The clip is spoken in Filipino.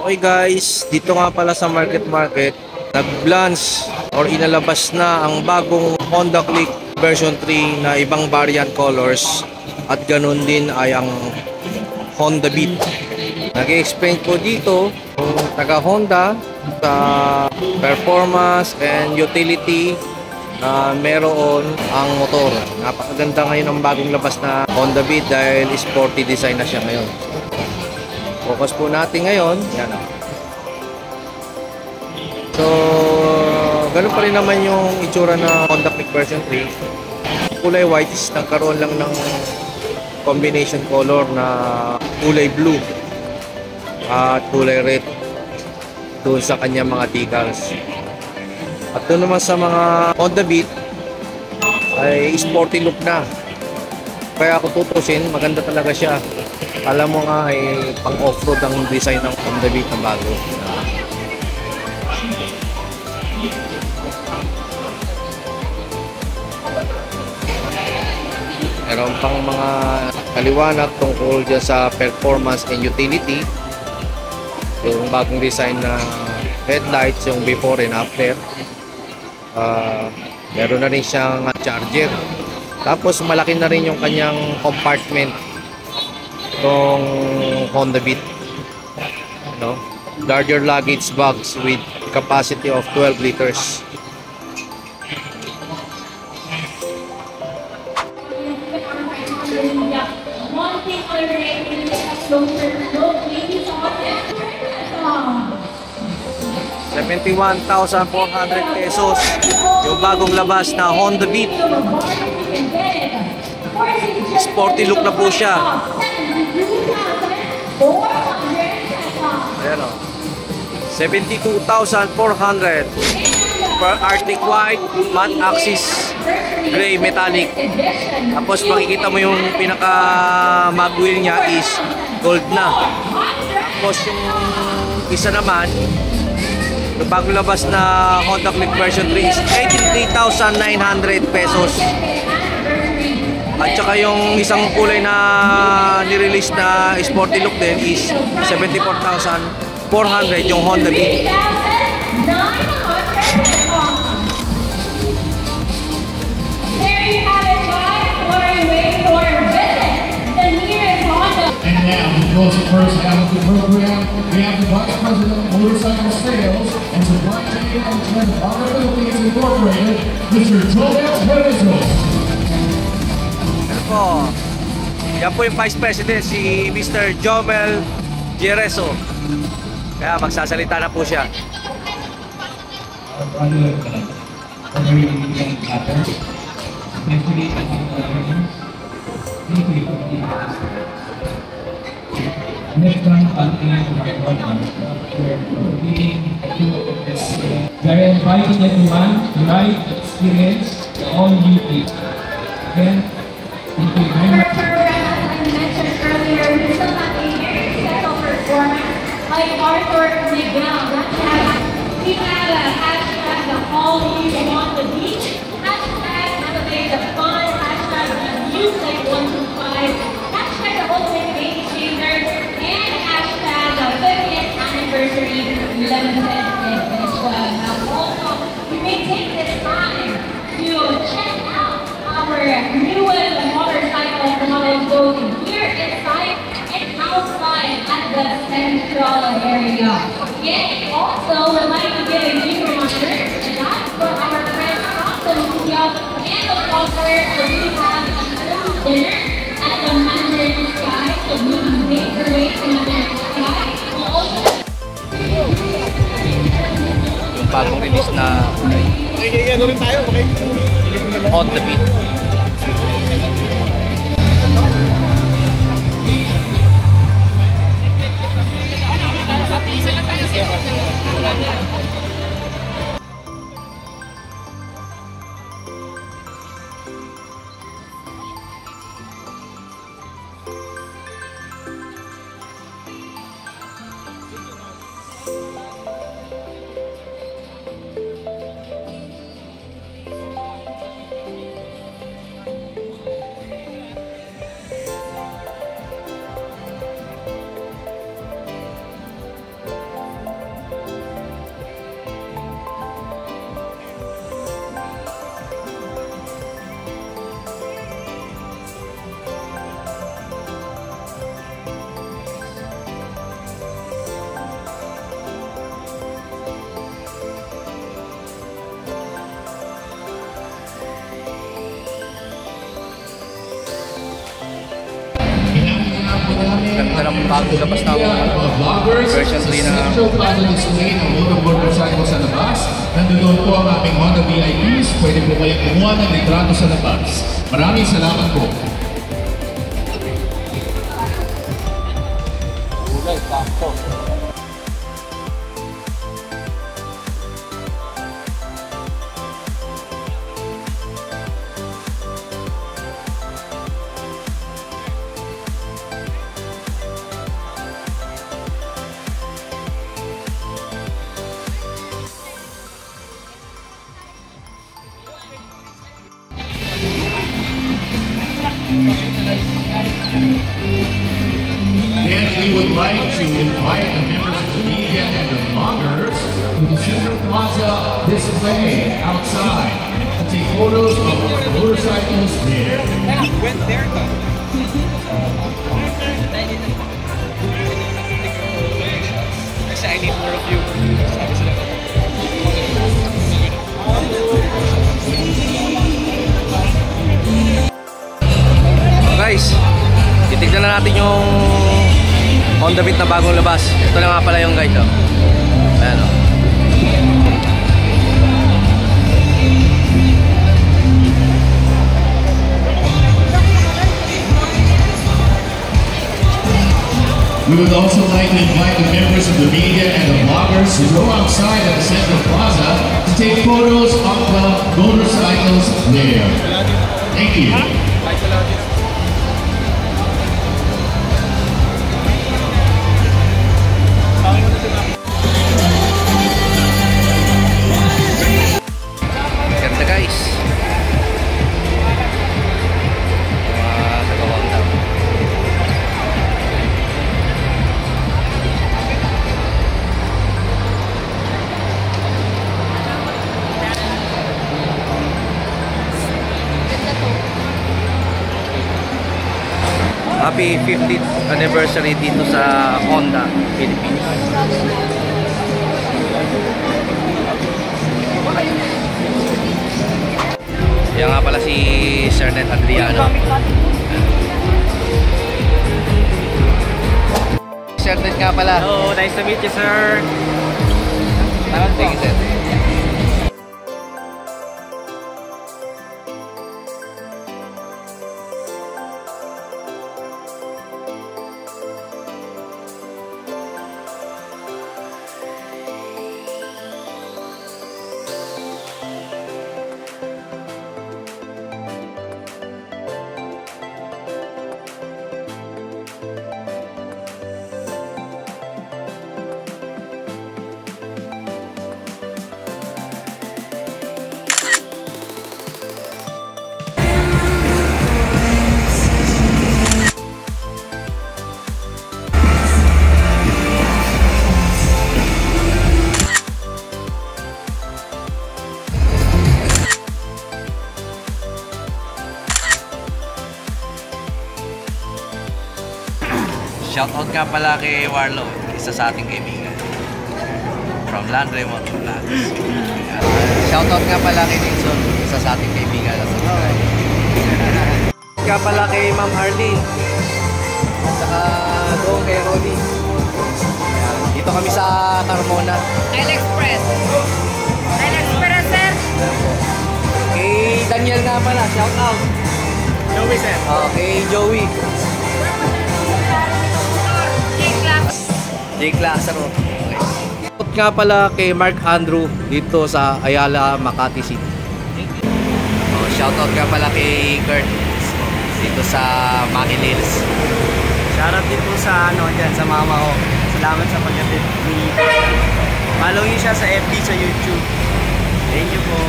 Okay guys, dito nga pala sa Market, nag-launch or inalabas na ang bagong Honda Click version 3 na ibang variant colors at ganun din ay ang Honda Beat. Nag-explain ko dito kung taga Honda sa performance and utility na meron ang motor. Napakaganda ngayon ang bagong labas na Honda Beat dahil sporty design na siya ngayon. Focus po natin ngayon. Yan. So, ganun pa rin naman yung itsura na Honda Click version 3. Kulay white is nagkaroon lang ng combination color na kulay blue at kulay red doon sa kanya mga decals. At doon naman sa mga Honda Beat ay sporty look na. Kaya kung tutusin, maganda talaga siya. Alam mo nga ay pang off-road ang design ng Honda Beat na bago. Meron pang mga kaliwanag tungkol dyan sa performance and utility. Yung bagong design na headlights, yung before and after. Meron na rin siyang charger. Tapos malaki na rin yung kanyang compartment itong Honda Beat. No? Larger luggage bags with capacity of 12 liters. ₱71,400 pesos yung bagong labas na Honda Beat. Sporty look na po siya. Ayan o, 72,400 per Arctic White matte axis gray metallic. Tapos makikita mo yung pinaka mag wheel niya is gold na. Tapos yung isa naman, yung bagong labas na Honda Click version 3 is 83,900 pesos. At saka yung isang kulay na nirelease na sporty look din is 74,400 yung Honda Beat. And now, because the first half of the program, we have the Vice President of Motorcycle Sales and Supply Chain Management of Honda Philippines Incorporated, Mr. Tomas Venezuela. Po. Yan po yung Vice President, si Mr. Jomel Jereso. Kaya magsasalita na po siya. Next time, they're inviting everyone to ride, experience all beauty. Again, thank you very much. Mentioned earlier, we still have a very special performance like Arthur Miguel. We have a hashtag the all you want the beach, hashtag elevate the fun, hashtag the music 125, hashtag the ultimate baby changer, and hashtag the 50th anniversary limited edition. Now also, you may take this time to check out our newest motorcycle models both here inside and outside at the central area. Yet also, we'd like to give a new reminder that for our friends from the media and the blogger, we have a little dinner at the Mandarin Sky, so we can make our way to Mandarin Sky. We'll also Yung bagong release na Honda Beat. bago labas na version 3 na Central Plaza display ng Motor Motorcycle sa labas. Nandoon po ang aming Honda VIPs. Pwede po kayo kumuha ng litrato sa labas. Maraming salamat po. And we would like to invite the members of the media and the bloggers to the Central Plaza display outside to take photos of the motorcycles there. Kasi I need more of you. Sabi sila. guys, titignan na natin yung Honda Beat na bagong labas. Ito na nga pala yung guide, oh. Ayan, oh. We would also like to invite the members of the media and the bloggers to go outside at the Central Plaza to take photos of the motorcycles there. Thank you. Ganda guys. Nagawang daw. Happy 50th anniversary dito sa Honda Philippines. Yan nga pala si Sir Ned Adriano. Sir Ned nga pala. Hello, nice to meet you, sir. Thank you, sir. Shoutout nga pala kay Warlo, isa sa ating kaibigan. From Landry Motor Vlogs. Shoutout nga pala kay Nixon, isa sa ating kaibigan. Nga pala kay Ma'am Arlene. At saka doon kay Rolly. Dito kami sa Carmona. I'll Express. I'll Express, sir. Kay Daniel nga pala, shoutout. Joey, sir. Kay Joey. Jake Lazaro. Okay. Shoutout nga pala kay Mark Andrew dito sa Ayala, Makati City. Shoutout nga pala kay Kurt dito sa Manil Hills. Shoutout din po sa dyan, sa mama ko. Salamat sa pagkatid ni. Follow niyo siya sa FB, sa YouTube. Thank you po.